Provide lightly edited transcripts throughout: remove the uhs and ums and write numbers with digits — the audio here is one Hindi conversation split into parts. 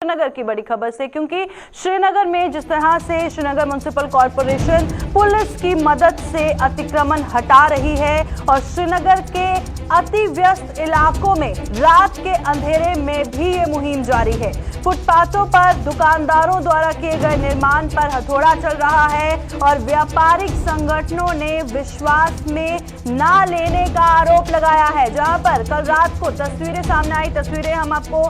श्रीनगर की बड़ी खबर से, क्योंकि श्रीनगर में जिस तरह से श्रीनगर म्युनिसिपल कॉरपोरेशन पुलिस की मदद से अतिक्रमण हटा रही है और श्रीनगर के अति व्यस्त इलाकों में रात के अंधेरे में भी ये मुहिम जारी है। फुटपाथों पर दुकानदारों द्वारा किए गए निर्माण पर हथौड़ा चल रहा है और व्यापारिक संगठनों ने विश्वास में ना लेने का आरोप लगाया है। जहां पर कल रात को तस्वीरें सामने आई, तस्वीरें हम आपको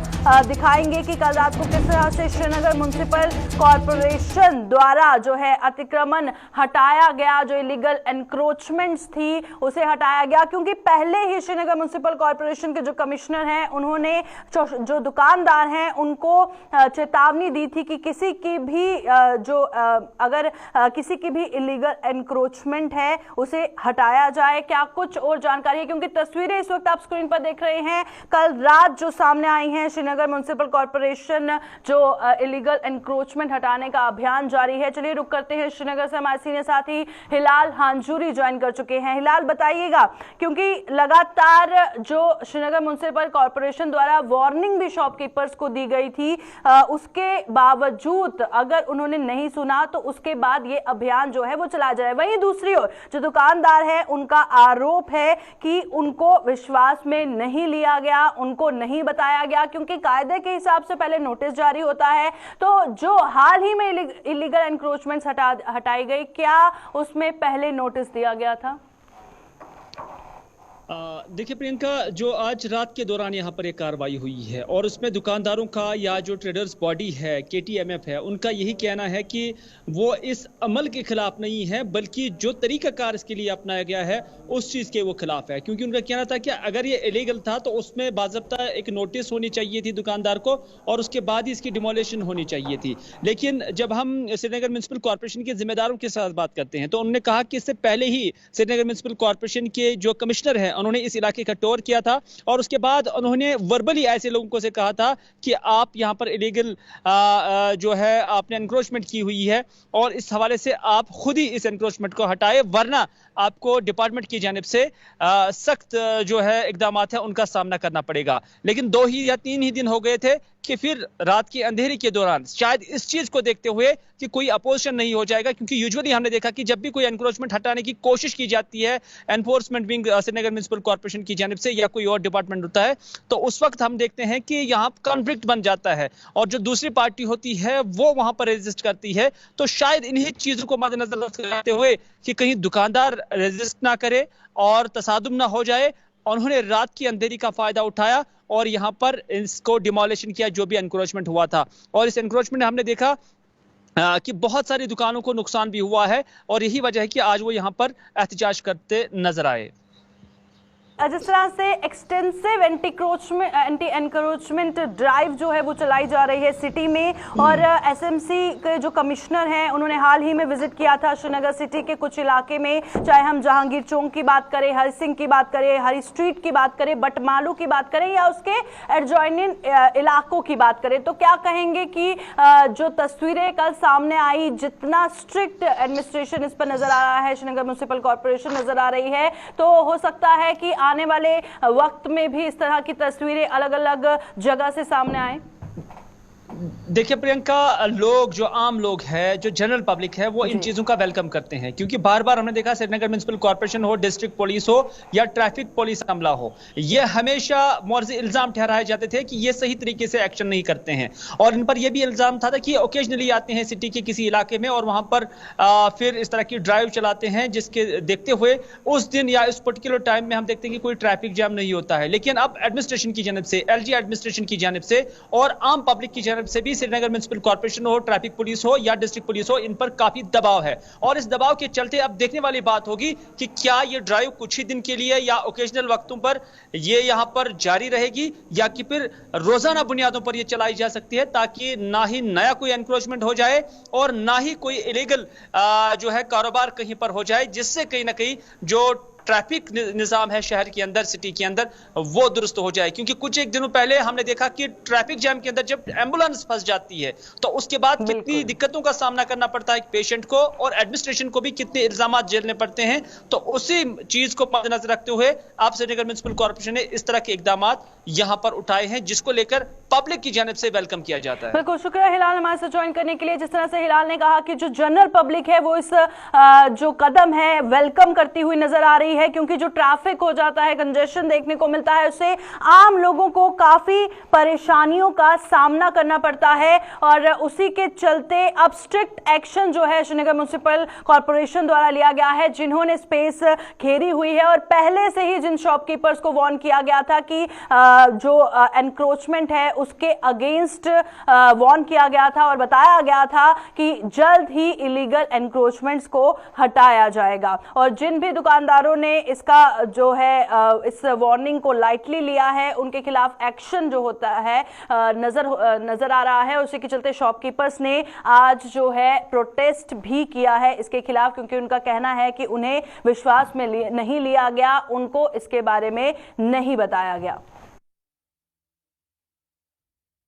दिखाएंगे कि कल रात को किस तरह से श्रीनगर म्युनिसिपल कॉरपोरेशन द्वारा जो है अतिक्रमण हटाया गया, जो इलीगल एनक्रोचमेंट्स थी उसे हटाया गया। क्योंकि पहले ही श्रीनगर म्युनिसिपल कॉरपोरेशन के जो कमिश्नर हैं उन्होंने जो दुकानदार हैं उनको चेतावनी दी थी कि किसी की भी अगर किसी की भी इलीगल एनक्रोचमेंट है उसे हटाया जाए। क्या कुछ और जानकारी है, क्योंकि तस्वीरें इस वक्त आप स्क्रीन पर देख रहे हैं कल रात जो सामने आई हैं। श्रीनगर म्युनिसिपल कॉरपोरेशन जो इलीगल एनक्रोचमेंट हटाने का अभियान जारी है। चलिए रुक करते हैं श्रीनगर से, हमारे सीनियर साथी हिलाल हांजूरी ज्वाइन कर चुके हैं। हिलाल बताइएगा, क्योंकि लगातार जो श्रीनगर म्युनिसिपल कॉरपोरेशन द्वारा वार्निंग भी शॉपकीपर्स को दी गई थी, उसके बावजूद अगर उन्होंने नहीं सुना तो उसके बाद ये अभियान जो है वो चला जाए। वहीं दूसरी ओर जो दुकानदार है उनका आरोप है कि उनको विश्वास में नहीं लिया गया, उनको नहीं बताया गया, क्योंकि कायदे के हिसाब से पहले नोटिस जारी होता है। तो जो हाल ही में इलीगल एनक्रोचमेंट्स हटाई गई, क्या उसमें पहले नोटिस दिया गया था? देखिए प्रियंका, जो आज रात के दौरान यहाँ पर एक कार्रवाई हुई है और उसमें दुकानदारों का या जो ट्रेडर्स बॉडी है KTMF है, उनका यही कहना है कि वो इस अमल के खिलाफ नहीं है, बल्कि जो तरीकाकार इसके लिए अपनाया गया है उस चीज़ के वो खिलाफ है। क्योंकि उनका कहना था कि अगर ये इलीगल था तो उसमें बाज़ाब्ता एक नोटिस होनी चाहिए थी दुकानदार को और उसके बाद ही इसकी डिमोलिशन होनी चाहिए थी। लेकिन जब हम श्रीनगर म्युनिसिपल कॉरपोरेशन के जिम्मेदारों के साथ बात करते हैं तो उन्होंने कहा कि इससे पहले ही श्रीनगर म्युनिसिपल कॉरपोरेशन के जो कमिश्नर हैं उन्होंने इस इलाके का टूर किया था और उसके बाद उन्होंने वर्बली ऐसे लोगों से कहा था कि आप यहां पर इलीगल जो है आपने एनक्रोचमेंट की हुई है और इस हवाले से आप खुद ही इस एनक्रोचमेंट को हटाए, वरना आपको डिपार्टमेंट की जानिब से सख्त जो है इकदामात है उनका सामना करना पड़ेगा। लेकिन 2 ही या 3 ही दिन हो गए थे कि फिर रात की अंधेरी के दौरान शायद इस चीज को देखते हुए कि कोई अपोजिशन नहीं हो जाएगा, क्योंकि यूजुअली हमने देखा कि जब भी कोई एनक्रोचमेंट हटाने की कोशिश की जाती है enforcement wing Srinagar municipal corporation की जानिब से या कोई और डिपार्टमेंट होता है, तो उस वक्त हम देखते हैं कि यहाँ कॉन्फ्लिक्ट बन जाता है और जो दूसरी पार्टी होती है वो वहां पर रेजिस्ट करती है। तो शायद इन्हीं चीजों को मद्देनजर रखते हुए कि कहीं दुकानदार रेजिस्ट ना करे और तसादुम ना हो जाए, उन्होंने रात की अंधेरी का फायदा उठाया और यहां पर इसको डिमोलिशन किया जो भी एनक्रोचमेंट हुआ था। और इस एनक्रोचमेंट में हमने देखा कि बहुत सारी दुकानों को नुकसान भी हुआ है और यही वजह है कि आज वो यहां पर एहतजाज करते नजर आए। जिस तरह से एक्सटेंसिव एंटी एनक्रोचमेंट ड्राइव जो है वो चलाई जा रही है सिटी में, और SMC के जो कमिश्नर हैं उन्होंने हाल ही में विजिट किया था श्रीनगर सिटी के कुछ इलाके में, चाहे हम जहांगीर चौक की बात करें, हरि सिंह की बात करें, हरी स्ट्रीट की बात करें, बटमालू की बात करें या उसके एडजॉइनिंग इलाकों की बात करें। तो क्या कहेंगे कि जो तस्वीरें कल सामने आई, जितना स्ट्रिक्ट एडमिनिस्ट्रेशन इस पर नजर आ रहा है, श्रीनगर म्युनिसिपल कॉरपोरेशन नजर आ रही है, तो हो सकता है कि आने वाले वक्त में भी इस तरह की तस्वीरें अलग अलग जगह से सामने आए। देखिए प्रियंका, लोग जो आम लोग हैं, जो जनरल पब्लिक है, वो इन चीजों का वेलकम करते हैं, क्योंकि बार बार हमने देखा श्रीनगर म्युनिसिपल कॉरपोरेशन हो, डिस्ट्रिक्ट पुलिस हो या ट्रैफिक पुलिस अमला हो, ये हमेशा मुआर्जी इल्जाम ठहराए जाते थे कि ये सही तरीके से एक्शन नहीं करते हैं। और इन पर यह भी इल्जाम था कि ओकेजनली आते हैं सिटी के किसी इलाके में और वहां पर फिर इस तरह की ड्राइव चलाते हैं, जिसके देखते हुए उस दिन या इस पर्टिकुलर टाइम में हम देखते हैं कि कोई ट्रैफिक जाम नहीं होता है। लेकिन अब एडमिनिस्ट्रेशन की जानिब से, LG एडमिनिस्ट्रेशन की जानिब से और आम पब्लिक की जानिब से भी श्रीनगर म्युनिसिपल कॉरपोरेशन हो, ट्रैफिक पुलिस हो या डिस्ट्रिक्ट पुलिस हो, इन पर काफी दबाव है। और इस दबाव के चलते अब देखने वाली बात होगी कि क्या ये ड्राइव कुछ ही दिन के लिए या ओकेजनल वक्तों पर ये यहां पर जारी रहेगी या कि फिर रोजाना बुनियादों पर ये चलाई जा सकती है, ताकि ना ही नया कोई एनक्रोचमेंट हो जाए और ना ही कोई इलीगल जो है कारोबार कहीं पर हो जाए, जिससे कहीं ना कहीं जो ट्रैफिक निजाम है शहर के अंदर, सिटी के अंदर, वो दुरुस्त हो जाए। क्योंकि कुछ एक दिनों पहले हमने देखा कि ट्रैफिक जैम के अंदर जब एम्बुलेंस फंस जाती है तो उसके बाद कितनी दिक्कतों का सामना करना पड़ता है पेशेंट को, और एडमिनिस्ट्रेशन को भी कितने इल्जाम झेलने पड़ते हैं। तो उसी चीज को मद्देनजर रखते हुए आप श्रीनगर म्युनिसिपल कॉर्पोरेशन ने इस तरह के इकदाम यहां पर उठाए हैं, जिसको लेकर पब्लिक की जानिब से वेलकम किया जाता है। बिल्कुल, शुक्रिया हिलाल हमारे साथ ज्वाइन करने के लिए। जिस तरह से हिलाल ने कहा कि जो जनरल पब्लिक है वो इस जो कदम है वेलकम करती हुई नजर आ रही है, क्योंकि जो ट्रैफिक हो जाता है, कंजेशन देखने को मिलता है, उससे आम लोगों को काफी परेशानियों का सामना करना पड़ता है। और उसी के चलते अब स्ट्रिक्ट एक्शन जो है श्रीनगर म्युनिसिपल कॉर्पोरेशन द्वारा लिया गया है, जिन्होंने स्पेस घेरी हुई है और पहले से ही जिन शॉपकीपर्स को वार्न किया गया था कि जो एनक्रोचमेंट है उसके अगेंस्ट वार्न किया गया था और बताया गया था कि जल्द ही इलीगल एनक्रोचमेंट्स को हटाया जाएगा। और जिन भी दुकानदारों ने इसका जो है इस वार्निंग को लाइटली लिया है, उनके खिलाफ एक्शन जो होता है नजर आ रहा है। उसी के चलते शॉपकीपर्स ने आज जो है प्रोटेस्ट भी किया है इसके खिलाफ, क्योंकि उनका कहना है कि उन्हें विश्वास में नहीं लिया गया, उनको इसके बारे में नहीं बताया गया।